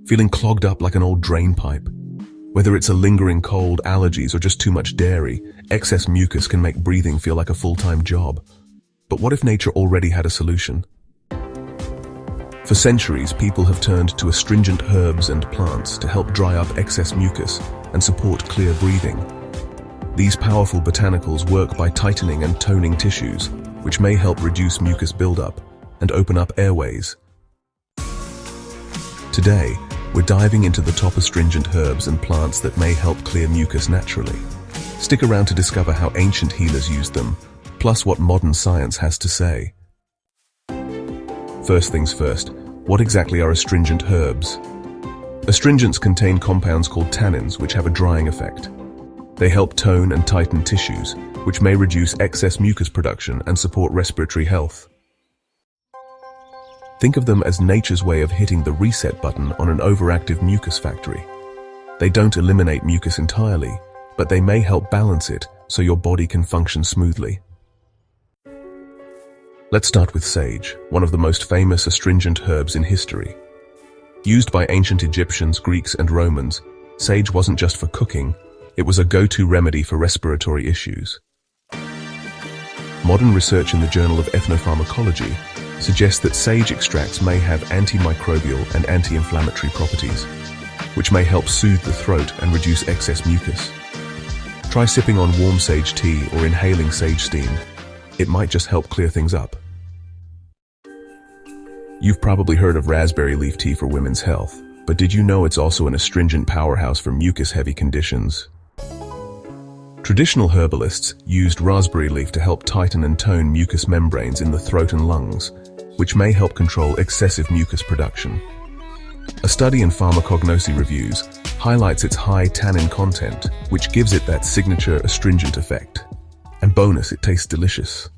Feeling clogged up like an old drain pipe? Whether it's a lingering cold, allergies, or just too much dairy, excess mucus can make breathing feel like a full-time job. But what if nature already had a solution? For centuries, people have turned to astringent herbs and plants to help dry up excess mucus and support clear breathing. These powerful botanicals work by tightening and toning tissues, which may help reduce mucus buildup and open up airways. Today, we're diving into the top astringent herbs and plants that may help clear mucus naturally. Stick around to discover how ancient healers used them, plus what modern science has to say. First things first, what exactly are astringent herbs? Astringents contain compounds called tannins, which have a drying effect. They help tone and tighten tissues, which may reduce excess mucus production and support respiratory health. Think of them as nature's way of hitting the reset button on an overactive mucus factory. They don't eliminate mucus entirely, but they may help balance it so your body can function smoothly. Let's start with sage, one of the most famous astringent herbs in history. Used by ancient Egyptians, Greeks, and Romans, sage wasn't just for cooking, it was a go-to remedy for respiratory issues. Modern research in the Journal of Ethnopharmacology suggests that sage extracts may have antimicrobial and anti-inflammatory properties, which may help soothe the throat and reduce excess mucus. Try sipping on warm sage tea or inhaling sage steam. It might just help clear things up. You've probably heard of raspberry leaf tea for women's health, but did you know it's also an astringent powerhouse for mucus-heavy conditions? Traditional herbalists used raspberry leaf to help tighten and tone mucous membranes in the throat and lungs, which may help control excessive mucus production. A study in Pharmacognosy Reviews highlights its high tannin content, which gives it that signature astringent effect. And bonus, it tastes delicious.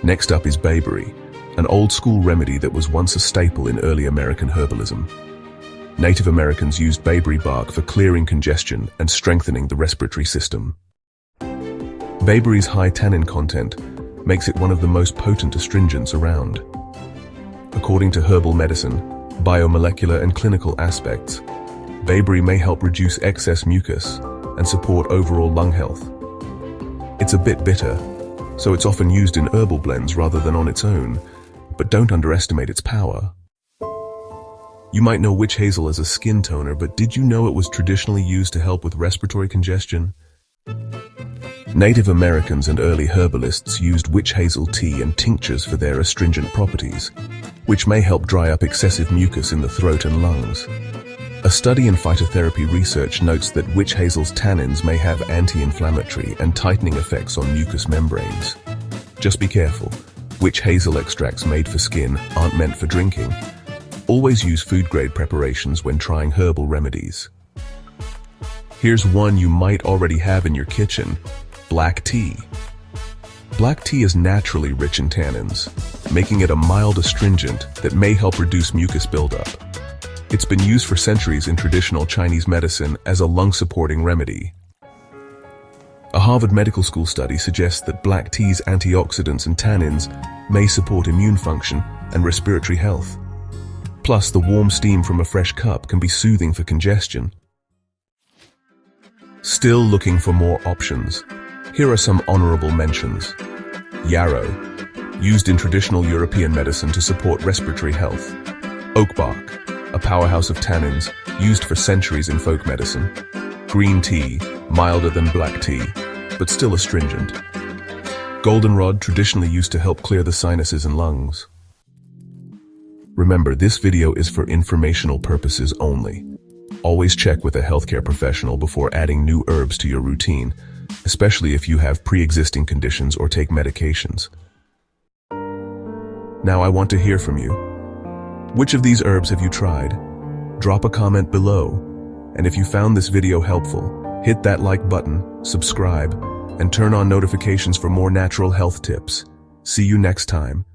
Next up is bayberry, an old-school remedy that was once a staple in early American herbalism. Native Americans used bayberry bark for clearing congestion and strengthening the respiratory system. Bayberry's high tannin content makes it one of the most potent astringents around. According to herbal medicine, biomolecular and clinical aspects, bayberry may help reduce excess mucus and support overall lung health. It's a bit bitter, so it's often used in herbal blends rather than on its own, but don't underestimate its power. You might know witch hazel as a skin toner, but did you know it was traditionally used to help with respiratory congestion? Native Americans and early herbalists used witch hazel tea and tinctures for their astringent properties, which may help dry up excessive mucus in the throat and lungs. A study in phytotherapy research notes that witch hazel's tannins may have anti-inflammatory and tightening effects on mucous membranes. Just be careful. Witch hazel extracts made for skin aren't meant for drinking. Always use food-grade preparations when trying herbal remedies. Here's one you might already have in your kitchen: black tea. Black tea is naturally rich in tannins, making it a mild astringent that may help reduce mucus buildup. It's been used for centuries in traditional Chinese medicine as a lung-supporting remedy. A Harvard Medical School study suggests that black tea's antioxidants and tannins may support immune function and respiratory health. Plus, the warm steam from a fresh cup can be soothing for congestion. Still looking for more options? Here are some honorable mentions. Yarrow, used in traditional European medicine to support respiratory health. Oak bark, a powerhouse of tannins, used for centuries in folk medicine. Green tea, milder than black tea, but still astringent. Goldenrod, traditionally used to help clear the sinuses and lungs. Remember, this video is for informational purposes only. Always check with a healthcare professional before adding new herbs to your routine, especially if you have pre-existing conditions or take medications. Now I want to hear from you. Which of these herbs have you tried? Drop a comment below. And if you found this video helpful, hit that like button, subscribe, and turn on notifications for more natural health tips. See you next time.